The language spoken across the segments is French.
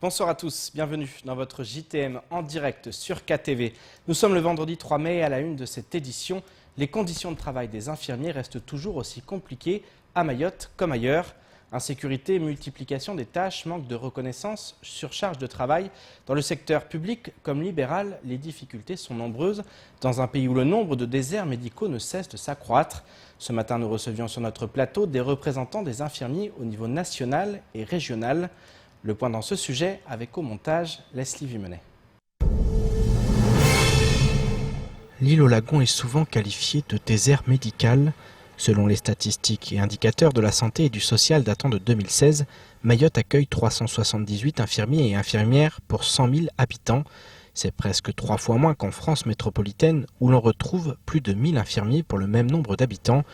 Bonsoir à tous, bienvenue dans votre JTM en direct sur KTV. Nous sommes le vendredi 3 mai et à la une de cette édition. Les conditions de travail des infirmiers restent toujours aussi compliquées à Mayotte comme ailleurs. Insécurité, multiplication des tâches, manque de reconnaissance, surcharge de travail. Dans le secteur public comme libéral, les difficultés sont nombreuses dans un pays où le nombre de déserts médicaux ne cesse de s'accroître. Ce matin, nous recevions sur notre plateau des représentants des infirmiers au niveau national et régional. Le point dans ce sujet avec au montage Leslie Vimenet. L'île aux lagons est souvent qualifiée de désert médical. Selon les statistiques et indicateurs de la santé et du social datant de 2016, Mayotte accueille 378 infirmiers et infirmières pour 100 000 habitants. C'est presque 3 fois moins qu'en France métropolitaine où l'on retrouve plus de 1000 infirmiers pour le même nombre d'habitants.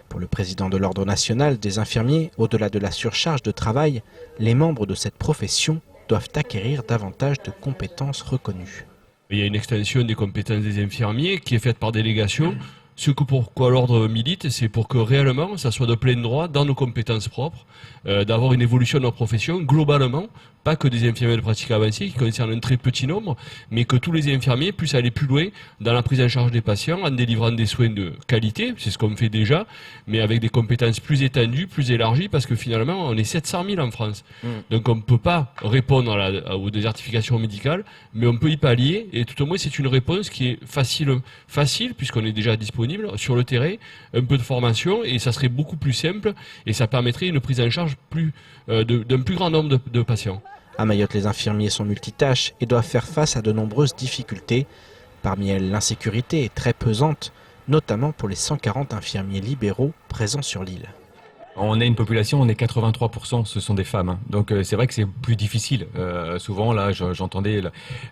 Pour le président de l'Ordre national des infirmiers, au-delà de la surcharge de travail, les membres de cette profession doivent acquérir davantage de compétences reconnues. Il y a une extension des compétences des infirmiers qui est faite par délégation. Ce que pourquoi l'ordre milite, c'est pour que réellement ça soit de plein droit dans nos compétences propres, d'avoir une évolution de notre profession globalement, pas que des infirmiers de pratique avancée qui concernent un très petit nombre, mais que tous les infirmiers puissent aller plus loin dans la prise en charge des patients en délivrant des soins de qualité, c'est ce qu'on fait déjà, mais avec des compétences plus étendues, plus élargies, parce que finalement on est 700 000 en France. Donc on ne peut pas répondre aux désertifications médicales, mais on peut y pallier, et tout au moins c'est une réponse qui est facile puisqu'on est déjà disponible sur le terrain, un peu de formation, et ça serait beaucoup plus simple, et ça permettrait une prise en charge d'un plus grand nombre de patients. À Mayotte, les infirmiers sont multitâches et doivent faire face à de nombreuses difficultés. Parmi elles, l'insécurité est très pesante, notamment pour les 140 infirmiers libéraux présents sur l'île. On est une population, on est 83%, ce sont des femmes. Donc c'est vrai que c'est plus difficile. Souvent, là, j'entendais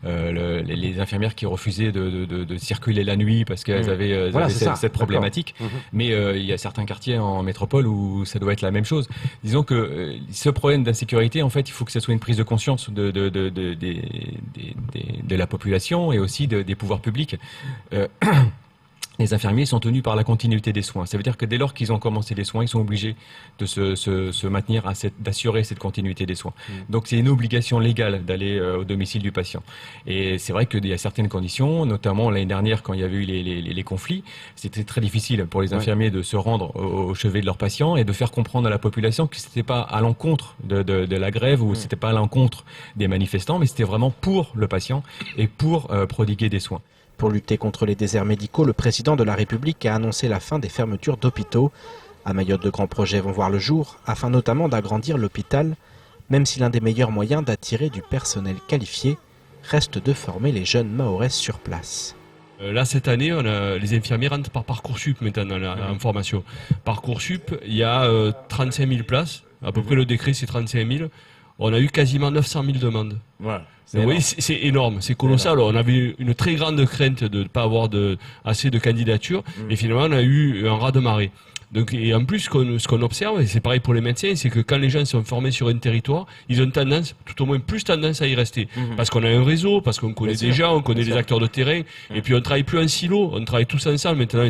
les infirmières qui refusaient de circuler la nuit parce qu'elles avaient cette problématique. Mais il y a certains quartiers en métropole où ça doit être la même chose. Disons que ce problème d'insécurité, en fait, il faut que ce soit une prise de conscience de la population et aussi des pouvoirs publics. Les infirmiers sont tenus par la continuité des soins. Ça veut dire que dès lors qu'ils ont commencé les soins, ils sont obligés de se maintenir d'assurer cette continuité des soins. Donc c'est une obligation légale d'aller au domicile du patient. Et c'est vrai qu'il y a certaines conditions, notamment l'année dernière quand il y avait eu les conflits, c'était très difficile pour les infirmiers de se rendre au chevet de leurs patients et de faire comprendre à la population que c'était pas à l'encontre de la grève ou c'était pas à l'encontre des manifestants, mais c'était vraiment pour le patient et pour prodiguer des soins. Pour lutter contre les déserts médicaux, le président de la République a annoncé la fin des fermetures d'hôpitaux. À Mayotte, de grands projets vont voir le jour, afin notamment d'agrandir l'hôpital, même si l'un des meilleurs moyens d'attirer du personnel qualifié reste de former les jeunes Mahorais sur place. Là, cette année, les infirmiers rentrent par Parcoursup maintenant en formation. Parcoursup, il y a 35 000 places, à peu près le décret c'est 35 000. On a eu quasiment 900 000 demandes. Voilà. Oui, c'est énorme, c'est colossal. On avait une très grande crainte de ne pas avoir assez de candidatures et finalement on a eu un raz-de-marée. Donc, et en plus, ce qu'on observe, et c'est pareil pour les médecins, c'est que quand les gens sont formés sur un territoire, ils ont tendance, tout au moins plus tendance à y rester. Parce qu'on a un réseau, parce qu'on connaît des gens, on connaît les acteurs de terrain, et puis on travaille plus en silo, on travaille tous ensemble. Maintenant,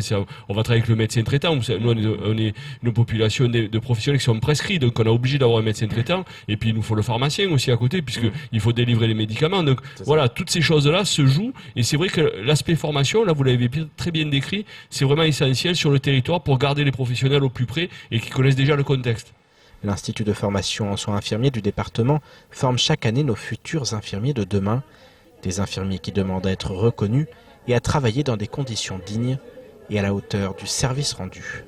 on va travailler avec le médecin traitant. Nous, on est une population de professionnels qui sont prescrits, donc on est obligé d'avoir un médecin traitant, et puis il nous faut le pharmacien aussi à côté, puisqu'il faut délivrer les médicaments. Donc voilà, toutes ces choses-là se jouent, et c'est vrai que l'aspect formation, là vous l'avez très bien décrit, c'est vraiment essentiel sur le territoire pour garder les professionnels au plus près et qui connaissent déjà le contexte. L'Institut de formation en soins infirmiers du département forme chaque année nos futurs infirmiers de demain. Des infirmiers qui demandent à être reconnus et à travailler dans des conditions dignes et à la hauteur du service rendu.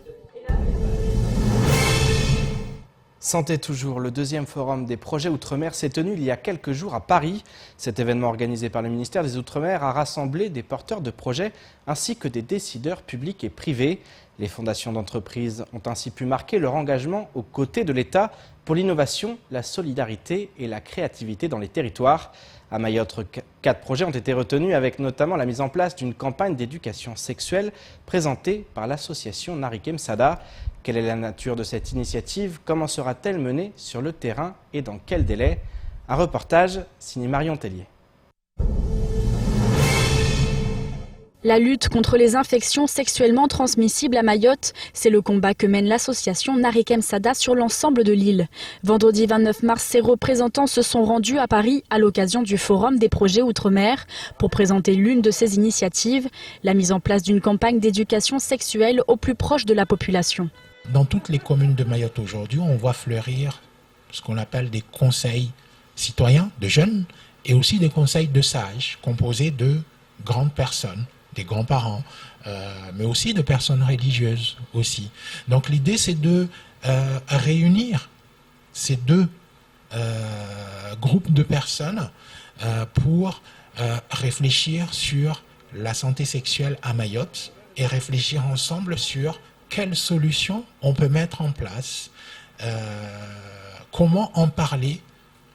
Santé toujours, le deuxième forum des projets Outre-mer s'est tenu il y a quelques jours à Paris. Cet événement organisé par le ministère des Outre-mer a rassemblé des porteurs de projets ainsi que des décideurs publics et privés. Les fondations d'entreprises ont ainsi pu marquer leur engagement aux côtés de l'État pour l'innovation, la solidarité et la créativité dans les territoires. À Mayotte, 4 projets ont été retenus avec notamment la mise en place d'une campagne d'éducation sexuelle présentée par l'association Narikem Sada. Quelle est la nature de cette initiative? Comment sera-t-elle menée sur le terrain et dans quel délai? Un reportage signé Marion Tellier. La lutte contre les infections sexuellement transmissibles à Mayotte, c'est le combat que mène l'association Narikem Sada sur l'ensemble de l'île. Vendredi 29 mars, ses représentants se sont rendus à Paris à l'occasion du Forum des projets Outre-mer pour présenter l'une de ces initiatives, la mise en place d'une campagne d'éducation sexuelle au plus proche de la population. Dans toutes les communes de Mayotte aujourd'hui, on voit fleurir ce qu'on appelle des conseils citoyens de jeunes et aussi des conseils de sages composés de grandes personnes, des grands-parents, mais aussi de personnes religieuses aussi. Donc l'idée, c'est de réunir ces deux groupes de personnes pour réfléchir sur la santé sexuelle à Mayotte et réfléchir ensemble sur quelles solutions on peut mettre en place, comment en parler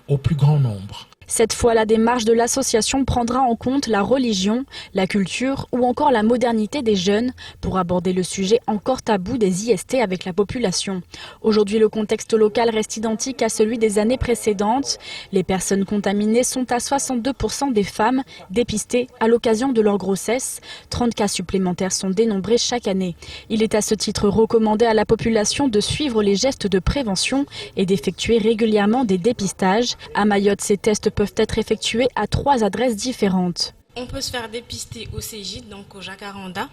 au plus grand nombre. Cette fois, la démarche de l'association prendra en compte la religion, la culture ou encore la modernité des jeunes pour aborder le sujet encore tabou des IST avec la population. Aujourd'hui, le contexte local reste identique à celui des années précédentes. Les personnes contaminées sont à 62% des femmes dépistées à l'occasion de leur grossesse. 30 cas supplémentaires sont dénombrés chaque année. Il est à ce titre recommandé à la population de suivre les gestes de prévention et d'effectuer régulièrement des dépistages. À Mayotte, ces tests peuvent être effectués à 3 adresses différentes. On peut se faire dépister au Cégide, donc au Jacaranda.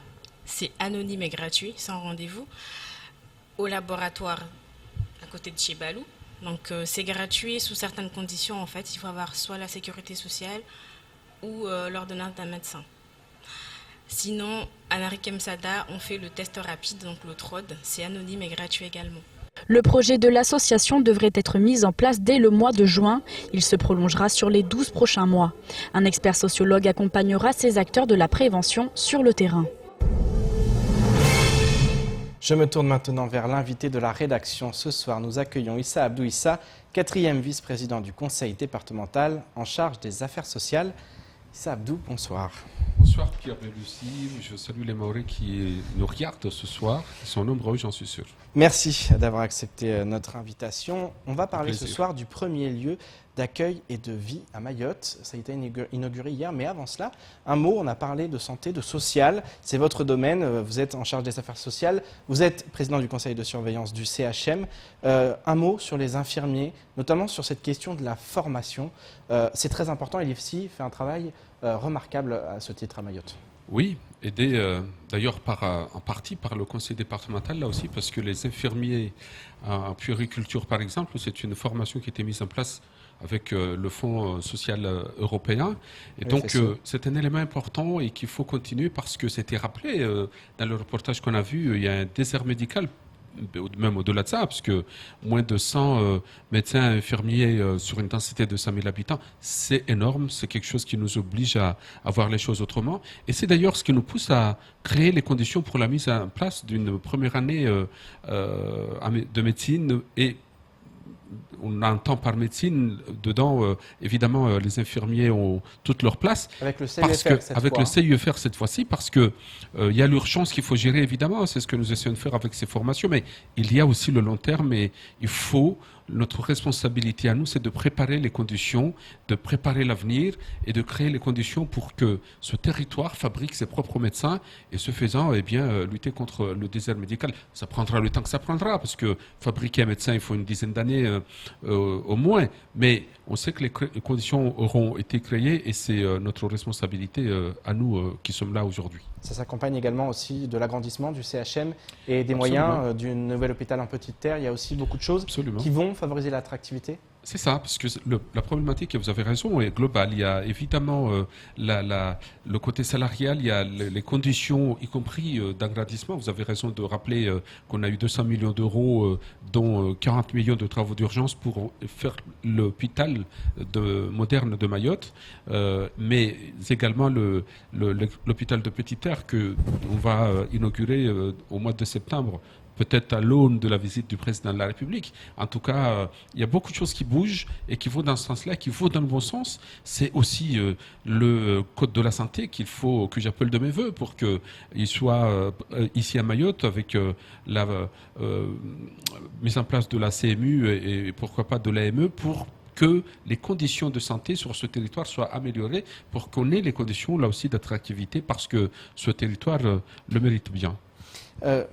C'est anonyme et gratuit, sans rendez-vous. Au laboratoire à côté de chez Balou. Donc c'est gratuit sous certaines conditions. En fait, il faut avoir soit la sécurité sociale ou l'ordonnance d'un médecin. Sinon, à Narikem Sada, on fait le test rapide, donc le TROD. C'est anonyme et gratuit également. Le projet de l'association devrait être mis en place dès le mois de juin. Il se prolongera sur les 12 prochains mois. Un expert sociologue accompagnera ces acteurs de la prévention sur le terrain. Je me tourne maintenant vers l'invité de la rédaction. Ce soir, nous accueillons Issa Abdou Issa, 4e vice-président du conseil départemental en charge des affaires sociales. Issa Abdou, bonsoir. Bonsoir Pierre et Lucie, je salue les Maoris qui nous regardent ce soir. Ils sont nombreux, j'en suis sûr. Merci d'avoir accepté notre invitation. On va parler ce soir du premier lieu d'accueil et de vie à Mayotte. Ça a été inauguré hier, mais avant cela, un mot, on a parlé de santé, de social. C'est votre domaine, vous êtes en charge des affaires sociales, vous êtes président du conseil de surveillance du CHM. Un mot sur les infirmiers, notamment sur cette question de la formation. C'est très important et l'IFSI fait un travail remarquable à ce titre à Mayotte. Oui, aidé d'ailleurs en partie par le conseil départemental, là aussi, parce que les infirmiers en puériculture, par exemple, c'est une formation qui a été mise en place avec le Fonds social européen. Et donc, c'est un élément important et qu'il faut continuer parce que c'était rappelé dans le reportage qu'on a vu, il y a un désert médical, même au-delà de ça, parce que moins de 100 médecins infirmiers sur une densité de 5000 habitants, c'est énorme, c'est quelque chose qui nous oblige à voir les choses autrement. Et c'est d'ailleurs ce qui nous pousse à créer les conditions pour la mise en place d'une première année de médecine. Et on entend par médecine, dedans, évidemment, les infirmiers ont toute leur place. Avec le CIUFR avec le CIUFR cette fois-ci, parce que il y a l'urgence qu'il faut gérer, évidemment. C'est ce que nous essayons de faire avec ces formations. Mais il y a aussi le long terme et il faut... Notre responsabilité à nous, c'est de préparer les conditions, de préparer l'avenir et de créer les conditions pour que ce territoire fabrique ses propres médecins et ce faisant, eh bien, lutter contre le désert médical. Ça prendra le temps que ça prendra parce que fabriquer un médecin, il faut une dizaine d'années au moins. Mais on sait que les conditions auront été créées et c'est notre responsabilité à nous qui sommes là aujourd'hui. Ça s'accompagne également aussi de l'agrandissement du CHM et des Absolument. moyens du nouvel hôpital en Petite Terre. Il y a aussi beaucoup de choses qui vont favoriser l'attractivité. C'est ça, parce que la problématique, et vous avez raison, est globale. Il y a évidemment le côté salarial, il y a les conditions, y compris d'agrandissement. Vous avez raison de rappeler qu'on a eu 200 millions d'euros, dont 40 millions de travaux d'urgence pour faire l'hôpital moderne de Mayotte, mais également l'hôpital de Petite Terre qu'on va inaugurer au mois de septembre. Peut-être à l'aune de la visite du président de la République. En tout cas, il y a beaucoup de choses qui bougent et qui vont dans ce sens-là, qui vont dans le bon sens. C'est aussi le code de la santé que j'appelle de mes voeux pour qu'il soit ici à Mayotte avec la mise en place de la CMU et pourquoi pas de l'AME pour que les conditions de santé sur ce territoire soient améliorées pour qu'on ait les conditions là aussi d'attractivité parce que ce territoire le mérite bien.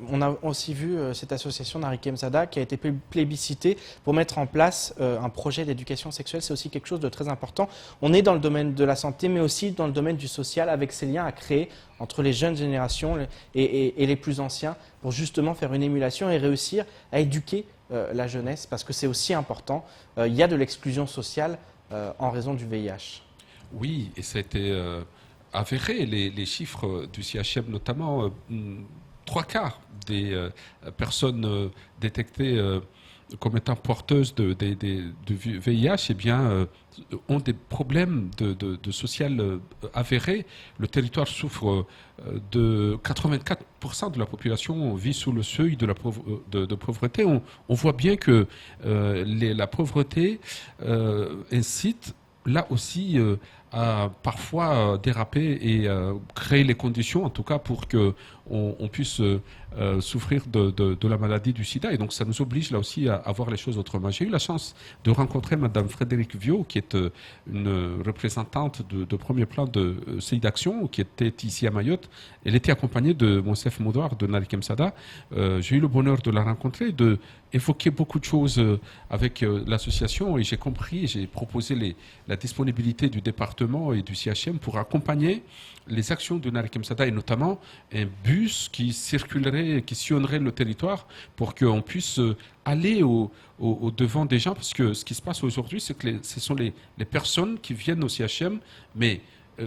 On a aussi vu cette association Narikem Sada qui a été plébiscitée pour mettre en place un projet d'éducation sexuelle. C'est aussi quelque chose de très important. On est dans le domaine de la santé, mais aussi dans le domaine du social, avec ces liens à créer entre les jeunes générations et les plus anciens pour justement faire une émulation et réussir à éduquer la jeunesse, parce que c'est aussi important. Il y a de l'exclusion sociale en raison du VIH. Oui, et ça a été avéré, les chiffres du CHM notamment. 3/4 des personnes détectées comme étant porteuses de VIH eh bien, ont des problèmes de social avérés. Le territoire souffre de 84% de la population vit sous le seuil de pauvreté. On voit bien que la pauvreté incite là aussi à parfois déraper et créer les conditions, en tout cas, pour qu'on puisse souffrir de la maladie du sida. Et donc, ça nous oblige là aussi à voir les choses autrement. J'ai eu la chance de rencontrer Madame Frédérique Viau, qui est une représentante de premier plan de CI d'Action, qui était ici à Mayotte. Elle était accompagnée de Monsef Moudouar de Narikem Sada. J'ai eu le bonheur de la rencontrer, de évoquer beaucoup de choses avec l'association, et j'ai compris, j'ai proposé la disponibilité du département et du CHM pour accompagner les actions de Narikem Sada, et notamment un bus qui circulerait, qui sillonnerait le territoire pour qu'on puisse aller au devant des gens, parce que ce qui se passe aujourd'hui, c'est que ce sont les personnes qui viennent au CHM, mais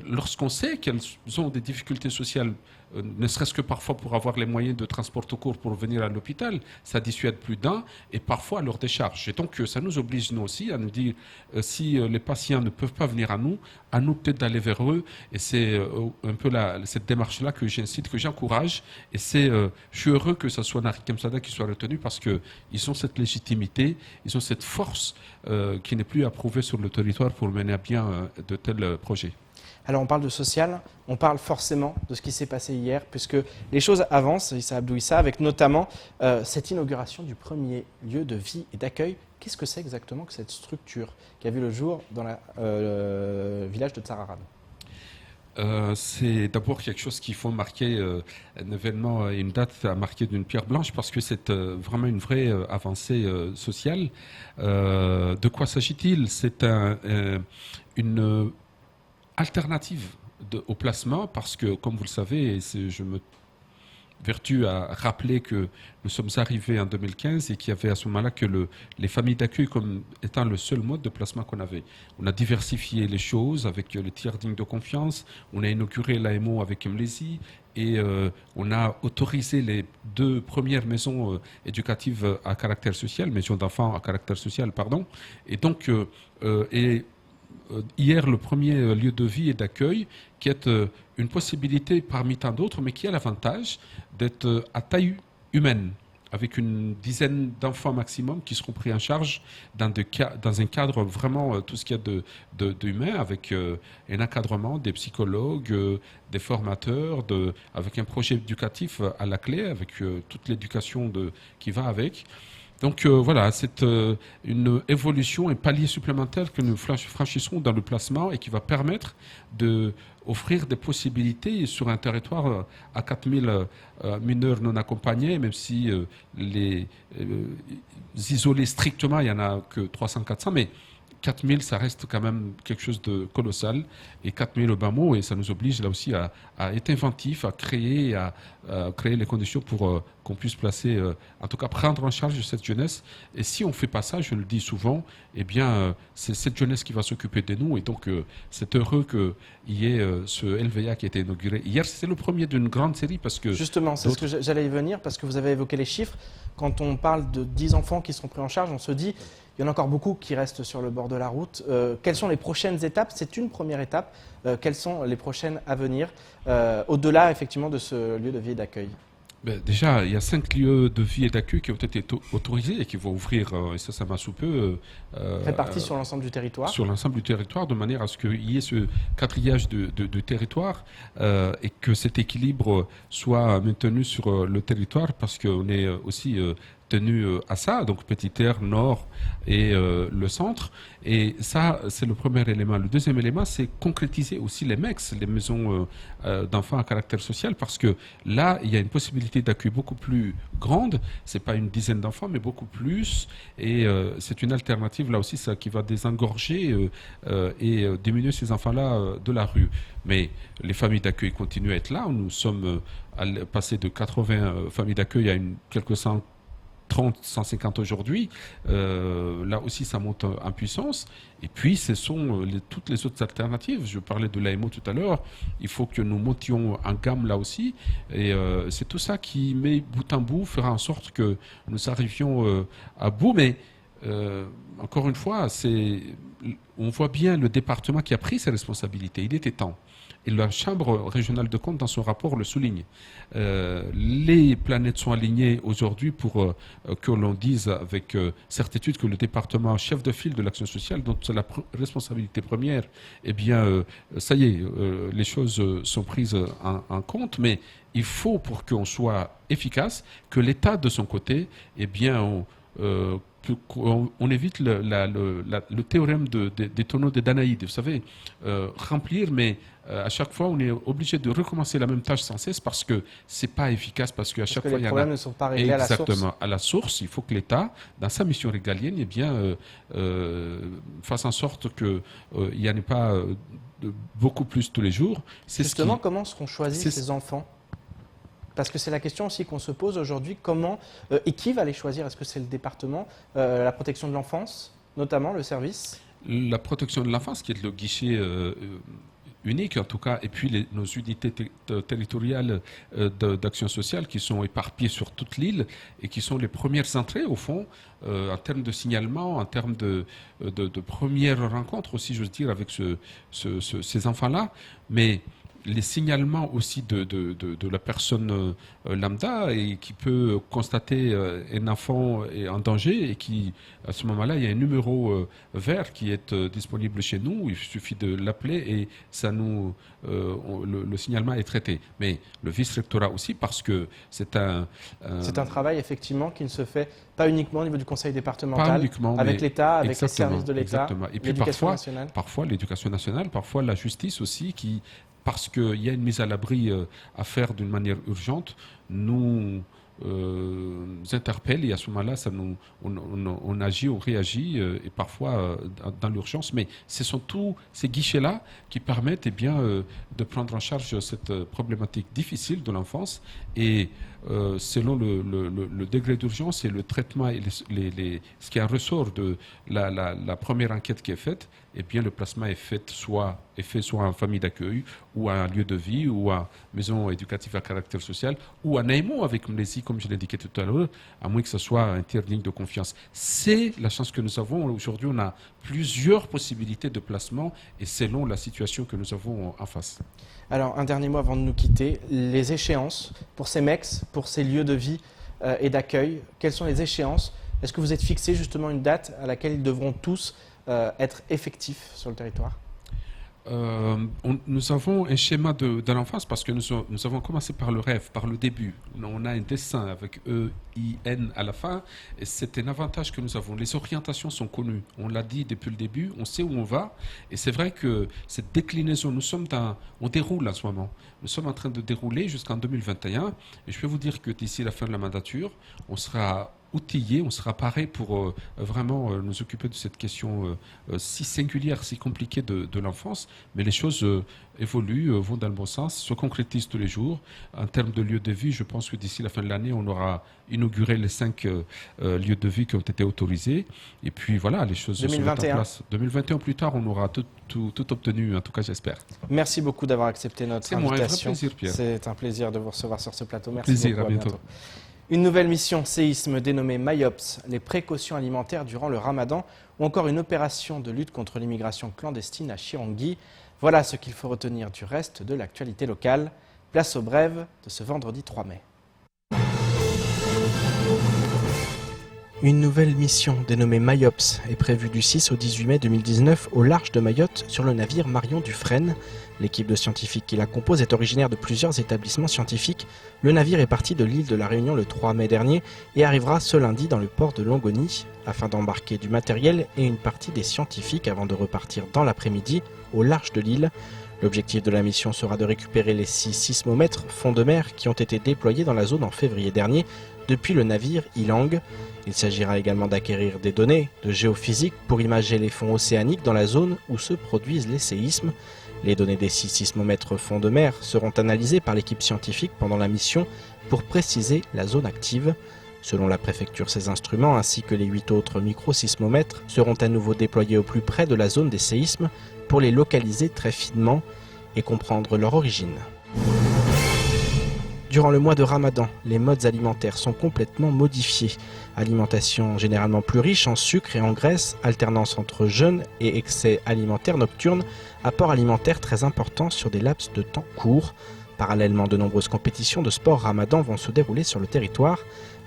lorsqu'on sait qu'elles ont des difficultés sociales, ne serait-ce que parfois pour avoir les moyens de transport tout court pour venir à l'hôpital, ça dissuade plus d'un, et parfois à leur décharge. Et donc ça nous oblige nous aussi à nous dire si les patients ne peuvent pas venir à nous peut-être d'aller vers eux. Et c'est un peu cette démarche-là que j'incite, que j'encourage. Et je suis heureux que ce soit Narikem Sada qui soit retenu, parce qu'ils ont cette légitimité, ils ont cette force qui n'est plus à prouver sur le territoire pour mener à bien de tels projets. Alors on parle de social, on parle forcément de ce qui s'est passé hier, puisque les choses avancent, Issa Abdou Issa, avec notamment cette inauguration du premier lieu de vie et d'accueil. Qu'est-ce que c'est exactement que cette structure qui a vu le jour dans le village de Tsararan? C'est d'abord quelque chose qu'il faut marquer, un événement et une date à marquer d'une pierre blanche, parce que c'est vraiment une vraie avancée sociale. De quoi s'agit-il? C'est une alternative au placement, parce que, comme vous le savez, je me vertu à rappeler que nous sommes arrivés en 2015 et qu'il y avait à ce moment-là que les familles d'accueil comme étant le seul mode de placement qu'on avait. On a diversifié les choses avec le tiers digne de confiance, on a inauguré l'AMO avec Mlesi, et on a autorisé les 2 premières maisons éducatives à caractère social, maisons d'enfants à caractère social, pardon. Et donc, hier, le premier lieu de vie et d'accueil, qui est une possibilité parmi tant d'autres, mais qui a l'avantage d'être à taille humaine, avec une dizaine d'enfants maximum qui seront pris en charge dans un cadre vraiment tout ce qu'il y a d'humain, avec un encadrement, des psychologues, des formateurs, avec un projet éducatif à la clé, avec toute l'éducation qui va avec. Donc voilà, c'est une évolution, un palier supplémentaire que nous franchissons dans le placement, et qui va permettre d'offrir des possibilités sur un territoire à 4000 mineurs non accompagnés, même si les isolés strictement, il n'y en a que 300-400, mais 4000, ça reste quand même quelque chose de colossal, et 4000 au bas mot, et ça nous oblige là aussi à être inventif, à créer les conditions pour qu'on puisse placer, en tout cas prendre en charge cette jeunesse. Et si on ne fait pas ça, je le dis souvent, eh bien c'est cette jeunesse qui va s'occuper de nous, et donc c'est heureux qu'il y ait ce LVA qui a été inauguré hier. C'est le premier d'une grande série, parce que... Justement, c'est ce que j'allais y venir, parce que vous avez évoqué les chiffres. Quand on parle de 10 enfants qui seront pris en charge, on se dit... Il y en a encore beaucoup qui restent sur le bord de la route. Quelles sont les prochaines étapes? C'est une première étape. Quelles sont les prochaines à venir, au-delà effectivement de ce lieu de vie et d'accueil? Déjà, il y a 5 lieux de vie et d'accueil qui ont été autorisés et qui vont ouvrir, et ça m'a sous peu... répartis sur l'ensemble du territoire. Sur l'ensemble du territoire, de manière à ce qu'il y ait ce quadrillage de territoire, et que cet équilibre soit maintenu sur le territoire, parce qu'on est aussi tenu à ça, donc Petite-Terre, Nord et le centre. Et ça, c'est le premier élément. Le deuxième élément, c'est concrétiser aussi les MEX, les maisons d'enfants à caractère social, parce que là, il y a une possibilité d'accueil beaucoup plus grande. C'est pas une dizaine d'enfants, mais beaucoup plus. Et c'est une alternative, là aussi, ça, qui va désengorger et diminuer ces enfants-là de la rue. Mais les familles d'accueil continuent à être là. Nous sommes passés de 80 familles d'accueil à quelques 130, 150 aujourd'hui. Là aussi, ça monte en puissance. Et puis, ce sont toutes les autres alternatives. Je parlais de l'AMO tout à l'heure. Il faut que nous montions en gamme là aussi. Et c'est tout ça qui, met bout en bout, fera en sorte que nous arrivions à bout. Mais encore une fois, on voit bien le département qui a pris ses responsabilités. Il était temps. Et la Chambre régionale de comptes, dans son rapport, le souligne. Les planètes sont alignées aujourd'hui pour que l'on dise avec certitude que le département chef de file de l'action sociale, dont c'est la responsabilité première, eh bien, ça y est, les choses sont prises en compte, mais il faut, pour qu'on soit efficace, que l'État, de son côté, eh bien, on évite le théorème des tonneaux de Danaïde. Vous savez, remplir, mais à chaque fois, on est obligé de recommencer la même tâche sans cesse parce que c'est pas efficace, parce qu'à chaque fois, il y a... Les problèmes ne sont pas réglés à la source. Exactement. À la source, il faut que l'État, dans sa mission régalienne, eh bien, fasse en sorte qu'il n'y en ait pas beaucoup plus tous les jours. Justement, comment seront choisis ces enfants ? Parce que c'est la question aussi qu'on se pose aujourd'hui, comment et qui va les choisir? Est-ce que c'est le département, la protection de l'enfance, notamment le service? La protection de l'enfance, qui est le guichet unique en tout cas, et puis nos unités territoriales d'action sociale qui sont éparpillées sur toute l'île et qui sont les premières entrées au fond en termes de signalement, en termes de premières rencontres aussi, j'ose dire, avec ces enfants-là. Mais les signalements aussi de la personne lambda et qui peut constater un enfant est en danger et qui, à ce moment-là, il y a un numéro vert qui est disponible chez nous. Il suffit de l'appeler et ça le signalement est traité. Mais le vice-rectorat aussi, parce que c'est un travail effectivement qui ne se fait pas uniquement au niveau du conseil départemental, avec l'État, avec les services de l'État, et puis parfois l'éducation nationale, parfois la justice aussi parce qu'il y a une mise à l'abri à faire d'une manière urgente, nous interpelle et à ce moment-là, on agit, on réagit et parfois dans l'urgence. Mais ce sont tous ces guichets-là qui permettent de prendre en charge cette problématique difficile de l'enfance et selon le degré d'urgence et le traitement et ce qui en ressort de la première enquête qui est faite, eh bien, le placement est fait soit en famille d'accueil, ou à un lieu de vie, ou à maison éducative à caractère social, ou à Naïmo avec Mlési, comme je l'indiquais tout à l'heure, à moins que ce soit un tiers digne de confiance. C'est la chance que nous avons. Aujourd'hui, on a plusieurs possibilités de placement et selon la situation que nous avons en face. Alors, un dernier mot avant de nous quitter. Les échéances pour ces MEX, pour ces lieux de vie et d'accueil, quelles sont les échéances? Est-ce que vous êtes fixé justement une date à laquelle ils devront tous être effectifs sur le territoire? Nous avons un schéma de l'enfance parce que nous avons commencé par le rêve, par le début. On a un dessin avec E-I-N à la fin et c'est un avantage que nous avons. Les orientations sont connues, on l'a dit depuis le début, on sait où on va et c'est vrai que cette déclinaison, on déroule en ce moment. Nous sommes en train de dérouler jusqu'en 2021 et je peux vous dire que d'ici la fin de la mandature, on sera outillés, on sera paré pour vraiment nous occuper de cette question si singulière, si compliquée de l'enfance. Mais les choses évoluent, vont dans le bon sens, se concrétisent tous les jours. En termes de lieux de vie, je pense que d'ici la fin de l'année, on aura inauguré les 5 lieux de vie qui ont été autorisés. Et puis voilà, les choses 2021. se mettent en place. 2021 plus tard, on aura tout obtenu, en tout cas j'espère. Merci beaucoup d'avoir accepté notre invitation. C'est un vrai plaisir, Pierre. C'est un plaisir de vous recevoir sur ce plateau. Merci plaisir, beaucoup, à bientôt. Une nouvelle mission séisme dénommée MyOps, les précautions alimentaires durant le Ramadan, ou encore une opération de lutte contre l'immigration clandestine à Chirangui. Voilà ce qu'il faut retenir du reste de l'actualité locale. Place aux brèves de ce vendredi 3 mai. Une nouvelle mission dénommée Mayops est prévue du 6 au 18 mai 2019 au large de Mayotte sur le navire Marion Dufresne. L'équipe de scientifiques qui la compose est originaire de plusieurs établissements scientifiques. Le navire est parti de l'île de la Réunion le 3 mai dernier et arrivera ce lundi dans le port de Longoni afin d'embarquer du matériel et une partie des scientifiques avant de repartir dans l'après-midi au large de l'île. L'objectif de la mission sera de récupérer les 6 sismomètres fonds de mer qui ont été déployés dans la zone en février dernier depuis le navire Ilang. Il s'agira également d'acquérir des données de géophysique pour imager les fonds océaniques dans la zone où se produisent les séismes. Les données des 6 sismomètres fonds de mer seront analysées par l'équipe scientifique pendant la mission pour préciser la zone active. Selon la préfecture, ces instruments ainsi que les 8 autres micro-sismomètres seront à nouveau déployés au plus près de la zone des séismes pour les localiser très finement et comprendre leur origine. Durant le mois de Ramadan, les modes alimentaires sont complètement modifiés. Alimentation généralement plus riche en sucre et en graisse, alternance entre jeûne et excès alimentaire nocturne, apport alimentaire très important sur des laps de temps courts. Parallèlement, de nombreuses compétitions de sport Ramadan vont se dérouler sur le territoire.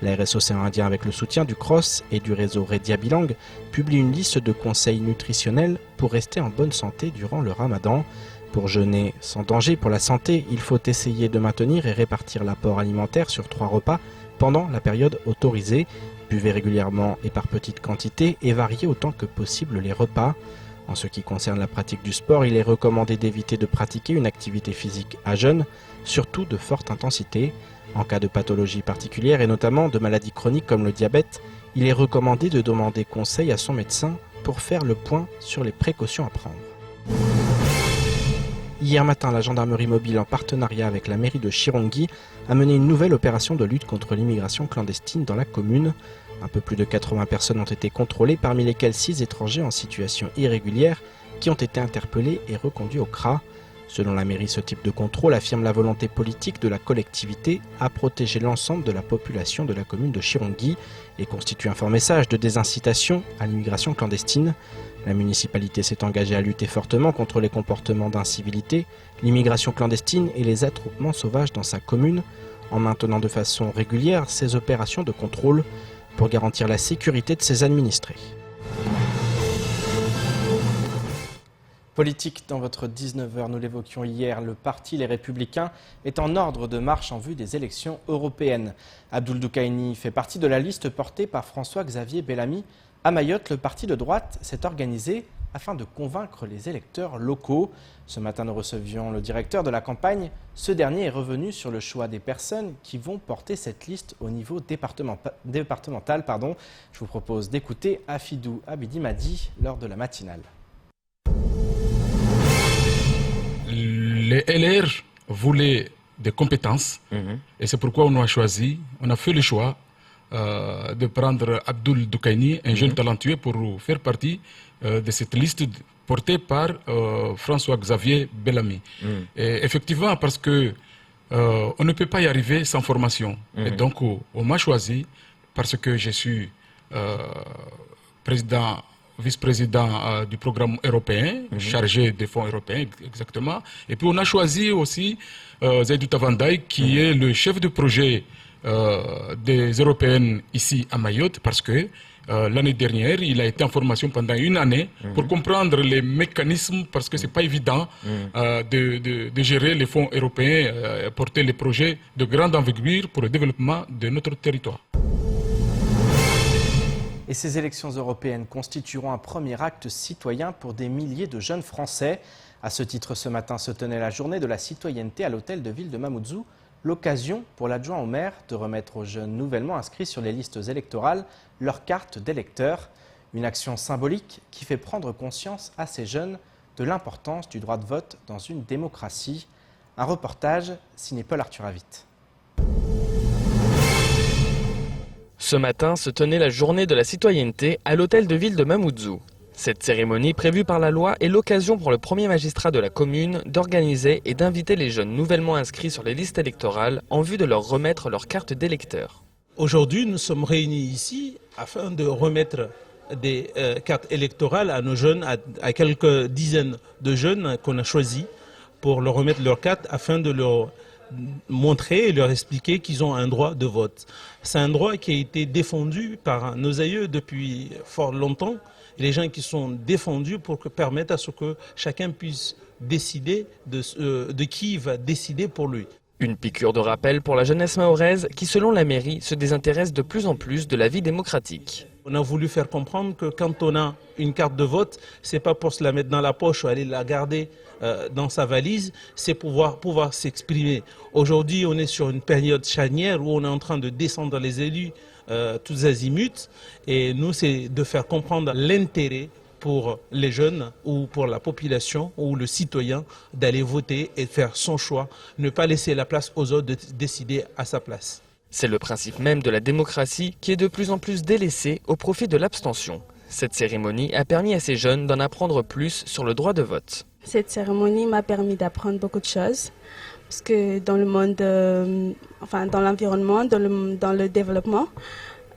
L'ARS Océan Indien, avec le soutien du CROSS et du réseau Redia Bilang, publie une liste de conseils nutritionnels pour rester en bonne santé durant le Ramadan. Pour jeûner sans danger pour la santé, il faut essayer de maintenir et répartir l'apport alimentaire sur 3 repas pendant la période autorisée. Buvez régulièrement et par petites quantités et variez autant que possible les repas. En ce qui concerne la pratique du sport, il est recommandé d'éviter de pratiquer une activité physique à jeûne, surtout de forte intensité. En cas de pathologie particulière et notamment de maladies chroniques comme le diabète, il est recommandé de demander conseil à son médecin pour faire le point sur les précautions à prendre. Hier matin, la gendarmerie mobile, en partenariat avec la mairie de Chirongui, a mené une nouvelle opération de lutte contre l'immigration clandestine dans la commune. Un peu plus de 80 personnes ont été contrôlées, parmi lesquelles 6 étrangers en situation irrégulière qui ont été interpellés et reconduits au CRA. Selon la mairie, ce type de contrôle affirme la volonté politique de la collectivité à protéger l'ensemble de la population de la commune de Chirongui et constitue un fort message de désincitation à l'immigration clandestine. La municipalité s'est engagée à lutter fortement contre les comportements d'incivilité, l'immigration clandestine et les attroupements sauvages dans sa commune, en maintenant de façon régulière ces opérations de contrôle pour garantir la sécurité de ses administrés. Politique dans votre 19h, nous l'évoquions hier, le parti Les Républicains est en ordre de marche en vue des élections européennes. Abdoul Doukaini fait partie de la liste portée par François-Xavier Bellamy. À Mayotte, le parti de droite s'est organisé afin de convaincre les électeurs locaux. Ce matin, nous recevions le directeur de la campagne. Ce dernier est revenu sur le choix des personnes qui vont porter cette liste au niveau départemental. Je vous propose d'écouter Afidou Abidi Madi lors de la matinale. Les LR voulaient des compétences et c'est pourquoi on a fait le choix de prendre Abdoul Doukaini, un jeune talentueux, pour faire partie de cette liste portée par François-Xavier Bellamy. Et effectivement, parce que on ne peut pas y arriver sans formation. Et donc, on m'a choisi parce que je suis vice-président du programme européen, chargé des fonds européens, exactement. Et puis, on a choisi aussi Zaidou Tavandaï, qui est le chef de projet des Européennes ici à Mayotte, parce que l'année dernière, il a été en formation pendant une année pour comprendre les mécanismes, parce que ce n'est pas évident de gérer les fonds européens, porter les projets de grande envergure pour le développement de notre territoire. Et ces élections européennes constitueront un premier acte citoyen pour des milliers de jeunes Français. À ce titre, ce matin se tenait la journée de la citoyenneté à l'hôtel de ville de Mamoudzou. L'occasion pour l'adjoint au maire de remettre aux jeunes nouvellement inscrits sur les listes électorales leur carte d'électeur. Une action symbolique qui fait prendre conscience à ces jeunes de l'importance du droit de vote dans une démocratie. Un reportage signé Paul Arthur Avit. Ce matin se tenait la journée de la citoyenneté à l'hôtel de ville de Mamoudzou. Cette cérémonie prévue par la loi est l'occasion pour le premier magistrat de la commune d'organiser et d'inviter les jeunes nouvellement inscrits sur les listes électorales en vue de leur remettre leur carte d'électeur. Aujourd'hui, nous sommes réunis ici afin de remettre des cartes électorales à nos jeunes, à quelques dizaines de jeunes qu'on a choisis pour leur remettre leur carte afin de leur montrer et leur expliquer qu'ils ont un droit de vote. C'est un droit qui a été défendu par nos aïeux depuis fort longtemps. Les gens qui sont défendus pour permettre à ce que chacun puisse décider de qui va décider pour lui. Une piqûre de rappel pour la jeunesse mahoraise qui, selon la mairie, se désintéresse de plus en plus de la vie démocratique. On a voulu faire comprendre que quand on a une carte de vote, c'est pas pour se la mettre dans la poche ou aller la garder dans sa valise, c'est pouvoir s'exprimer. Aujourd'hui, on est sur une période charnière où on est en train de descendre les élus tous azimuts, et nous, c'est de faire comprendre l'intérêt pour les jeunes ou pour la population ou le citoyen d'aller voter et faire son choix, ne pas laisser la place aux autres de décider à sa place. C'est le principe même de la démocratie qui est de plus en plus délaissé au profit de l'abstention. Cette cérémonie a permis à ces jeunes d'en apprendre plus sur le droit de vote. Cette cérémonie m'a permis d'apprendre beaucoup de choses, parce que dans le monde, dans l'environnement, dans le développement,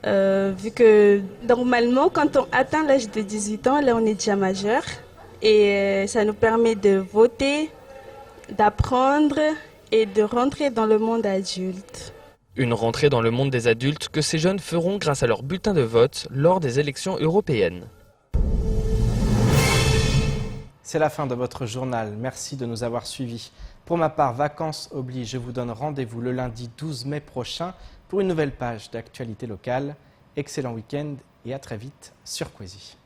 vu que normalement quand on atteint l'âge de 18 ans, là on est déjà majeur, et ça nous permet de voter, d'apprendre et de rentrer dans le monde adulte. Une rentrée dans le monde des adultes que ces jeunes feront grâce à leur bulletin de vote lors des élections européennes. C'est la fin de votre journal. Merci de nous avoir suivis. Pour ma part, vacances oblige, je vous donne rendez-vous le lundi 12 mai prochain pour une nouvelle page d'actualité locale. Excellent week-end et à très vite sur Kwesi.